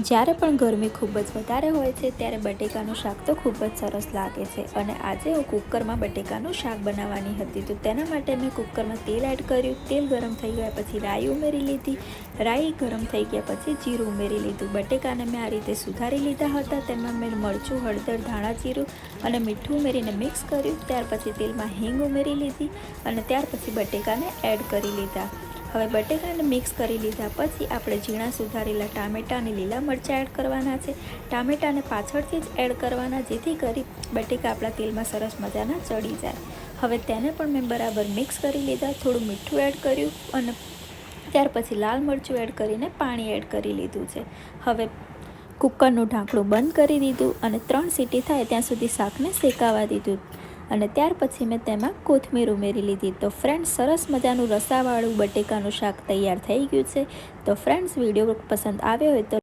જ્યારે પણ ગરમી ખૂબ જ વધારે હોય છે ત્યારે બટેકાનું શાક તો ખૂબ જ સરસ લાગે છે અને આજે હું કુકરમાં બટેકાનું શાક બનાવવાની હતી તો તેના માટે મેં કુકરમાં તેલ એડ કર્યું. તેલ ગરમ થઈ ગયા પછી રાઈ ઉમેરી લીધી. રાઈ ગરમ થઈ ગયા પછી જીરું ઉમેરી લીધું. બટેકાને મેં આ રીતે સુધારી લીધા હતા. તેમાં મેં મરચું, હળદર, ધાણા જીરું અને મીઠું ઉમેરીને મિક્સ કર્યું. ત્યાર પછી તેલમાં હિંગ ઉમેરી લીધી અને ત્યાર પછી બટેકાને એડ કરી લીધા. હવે બટેકાને મિક્સ કરી લીધા પછી આપણે ઝીણા સુધારેલા ટામેટાં અને લીલા મરચાં એડ કરવાના છે. ટામેટાને પાછળથી જ એડ કરવાના જેથી કરી બટેકા આપણા તેલમાં સરસ મજાના ચડી જાય. હવે તેને પણ મેં બરાબર મિક્સ કરી લીધા. થોડું મીઠું એડ કર્યું અને ત્યાર પછી લાલ મરચું એડ કરીને પાણી એડ કરી લીધું છે. હવે કુકરનું ઢાંકણું બંધ કરી દીધું અને 3 સીટી થાય ત્યાં સુધી શાકને શેકાવા દીધું અને ત્યાર પછી મેં તેમાં કોથમીર ઉમેરી લીધી. તો ફ્રેન્ડ્સ, સરસ મજાનું રસાવાળું બટેકાનું શાક તૈયાર થઈ ગયું છે. તો ફ્રેન્ડ્સ, વિડીયો પસંદ આવ્યો હોય તો